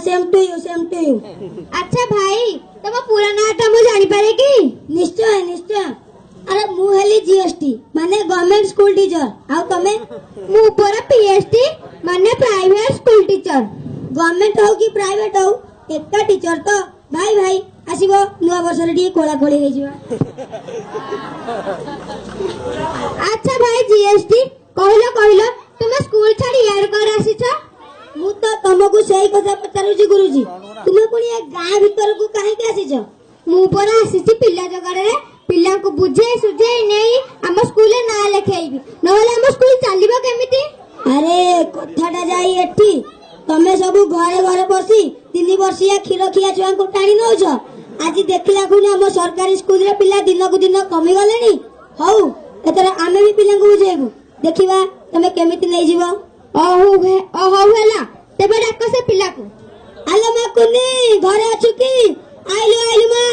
Same to you same to you. अच्छा भाई तुम पूरा नाटा मु जानी पारे की? निश्चय निश्चय। अरे मु हेली जीएसटी माने गवर्नमेंट स्कूल टीचर। आ तमे? मु पर पीएसटी माने प्राइवेट स्कूल टीचर। गवर्नमेंट हो कि प्राइवेट हो एका टीचर तो। भाई भाई आसीबो नुआ वर्ष रे डी कोला कोली हे जिवा। अच्छा भाई जीएसटी कहलो तुम स्कूल छाड़ी यार कर आसी छ? मु तो तुमको सही कथा पचारू जी गुरुजी। तुमे पुनी ए गां भीतर को काहे के आसी छ? मु पर आसी छी पिल्ला जगरे रे पिल्ला को बुझे सुझे नहीं हम स्कूल ना लिखाइबी नहले हम स्कूल चलीबो केमिति? अरे कथाटा जाई एठी तमे सब घरे घरे बसी 3 वर्षिया क्षीर खिया छुआ को टाणी नउछ। आज देखला खुनी हम सरकारी स्कूल रे पिल्ला दिन को दिन कमी गलेनी। हौ एतरे आमे भी पिल्ला को बुझेबू देखिबा तमे केमिति नै जीवो। ओहो हेला तेबे डाक से पिल्ला को। आलो मा कुनी घरे अछु की? आइलो मा।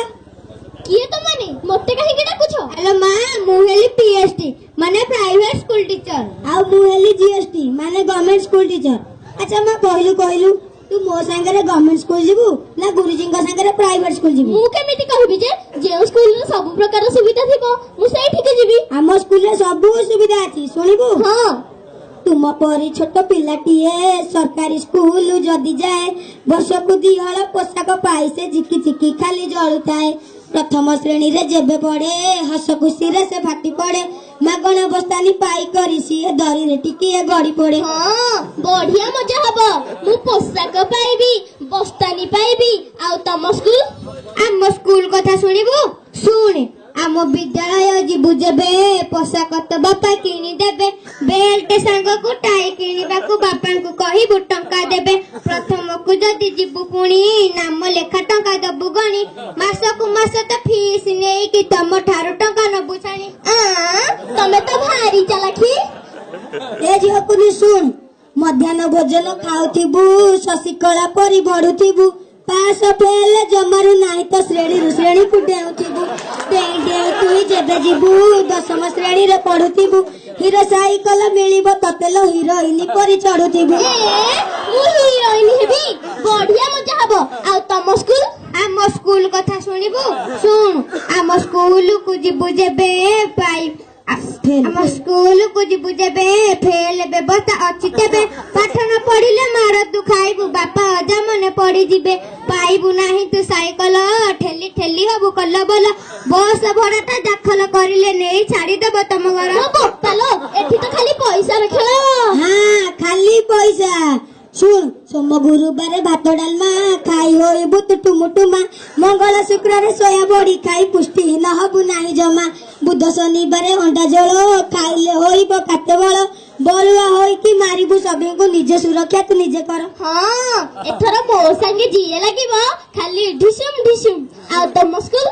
किए तो माने मते काहे के डाकुछ? हेलो मां मु हेली पीएसटी माने प्राइवेट स्कूल टीचर। आ मु हेली जीएसटी माने गवर्नमेंट स्कूल टीचर। अच्छा मा कहलु तू मो संगे गवर्नमेंट स्कूल जीवू ना गुरुजी संगे प्राइवेट स्कूल जीवू? मु केमिति कहबी जे स्कूल रे सब प्रकार सुविधा थिबो मु सेही ठीक जीवी। हम स्कूल रे सब सुविधा अछि सुनिबू? हां तुम परी छोट पिलाटीए सरकारी स्कूल जदि जाए वर्षकु 2 हल पोशाक पाई से झिकी झिकी खाली जलुताए। प्रथम श्रेणी रे जेबे पड़े हस खुशी रे से फाटी पड़े मागण बस्तानी पाई करी सी दरी रे टिकिए गड़ी पड़े। हां बढ़िया मजा हबो मु पोशाक पाइबी बस्तानी पाइबी आ तम स्कूल कथा सुनिबू? सुन आम विद्यालय जीवु जेबे पोशाक तो बापा किनी देबे बेल्ट सांग को टाई किनिबा को बापा को कहिबु टंका देबे। प्रथम को जदि जीवु पुणी नाम लेखा टंका दबु गणी मास को मास तो फीस नेई कि तम ठारो टंका नबु छाणी। तमे तो भारी चालाकी। ए झियो कुनी सुन मध्याह्न भोजन खाउथिबु शशिकला परी बढ़ुथिबु पास फेल जमारू नाही तो श्रेणी को डेउथिबु डेई तुई जेबे जीवु 10म श्रेणी रे पढुथिबु हीरो साइकल मिलिबो ततेलो हीरोइन परी चढुथिबु। मु हीरोइन हेबी बढ़िया मजा हबो आ तम स्कूल? आम स्कूल कथा सुनिबू? सुन आम स्कूल को जीवु जेबे पाई आम स्कूल को जीवु जेबे फेल व्यवस्था अछि तेबे पाठ न पढ़िले मार तू खाइबू बापा अजा मने पढ़ी जिबे पाइबू नाही तू साइकल ठेली ठेली हबू कल्ला बोला बस भड़ाटा दाखल करिले नेई छाड़ी देब तम घर। बोपालो एठी तो खाली पैसा रे खेल। हां खाली पैसा। सुन सोम गुरुबारे भात डालमा खाई होइबु तू टुमुटुमा मंगल शुक्र रे सोया बड़ी खाई पुष्टि न हबु नाही जमा बुध शनिवार अंडा झोल खाइले होइबो काते बळ बलुआ होई कि मारिबु सबे को निजे सुरक्षा तू निजे कर। हां एथरा मो संगे जिए लागिबो खाली ढिसुम आ तम स्कूल?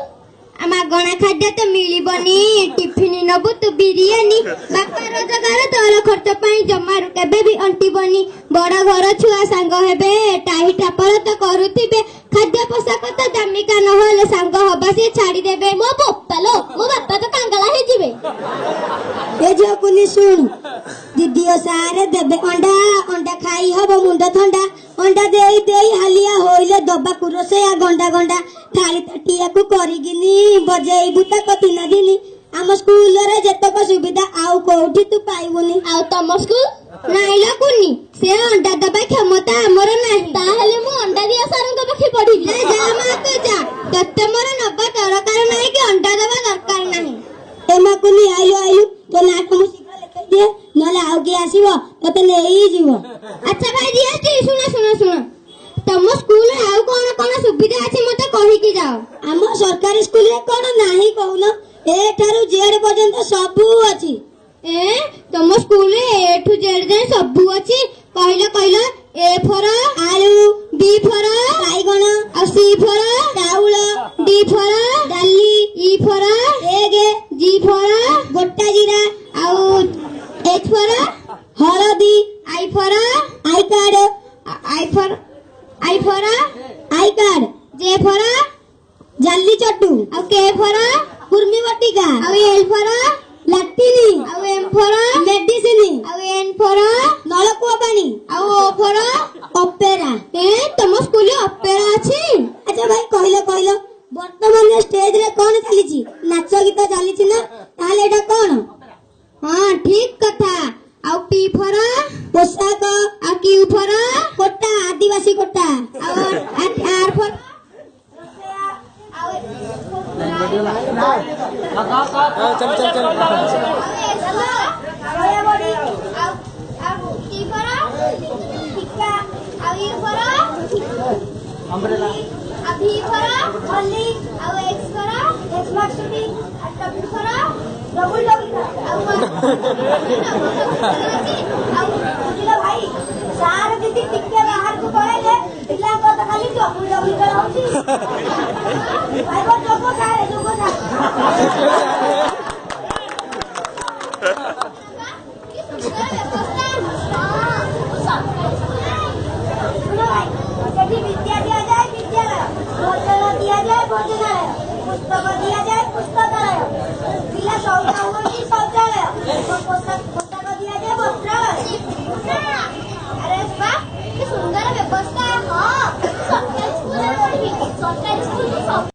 आमा गणा खाद्य तो मिलिबनी टिफिन नबु तू बिरयानी बापा रोजगार तोर खर्च पई जमारू केबे भी अंटीबनी बड़ा घर छुआ सांग हेबे टाही टापर तो करूथिबे खाद्य पोशाक तो दामिका न होले सांग हबा से छाड़ी देबे। मो बोपालो मो बापा तो कांगला हे जिवे। ए जो कुनी सुन दीदी सारे देबे अंडा खाई हबो मुंड ठंडा अंडा देई हालिया होइले दबा कुरोसे आ गंडा थाली ताटिया को करिगिनी बजेइबु त कतिना दिनी आम स्कूल रे जतक सुविधा आउ कोठी तू पाइबुनी। आ तम स्कूल? नाही ला कुनी से अंडा दबा क्षमता हमर नाही ताहेले मु अंडा दिया सरंग बखी पढिली। ए जा मा तू जा तत्ते मोर नबा दरकार नाही कि अंडा दबा दरकार नाही। एमा कुनी आइलो तो नाट मु शिखा लेके दे नले आउ के आसीबो तते नेई जीवो। अच्छा भाई जीएसटी सुना तम स्कूल रे आउ कोन सुविधा अछि मते कहि कि जाओ। आम सरकारी स्कूल रे कोन नाही कहून ए थारु जेड पर्यंत सबु अछि। ए तम स्कूल रे ए टू जेड जे सबु अछि कहलो ए फॉर आलू बी फॉर बाइगण आ सी फॉर चाउल डी फॉर डाली E for egg G for गोटा जीरा आ एच फॉर हळदी I for I card I for I card J for जाली चट्टू आ के फॉर कुर्मी बटिका आ एल फॉर लाटिनी आ एम फॉर मेडिसिन आ एन फॉर नलकूप पानी आ ओ फॉर ऑपेरा। ए तम स्कूल आदिवासी कोटा और आर फॉर चल चल चल अम्ब्रेला अभी करा ओनली अब एक्स करा X marks to be W करा डबल डबल अब बुझिला भाई सार दीदी टिके बाहर को पळेले पिला को तो खाली डबल डबल करा होची भाई को जोको सारे जोको सा विद्या दिया जाए विद्यालय, भोजन दिया जाए भोजनालय, पुस्तक दिया जाए पुस्तकालय, पिला शौचालय शौचालय, पुस्तक दिया जाए वस्त्रालय। अरे वाह, कि सुंदर व्यवस्था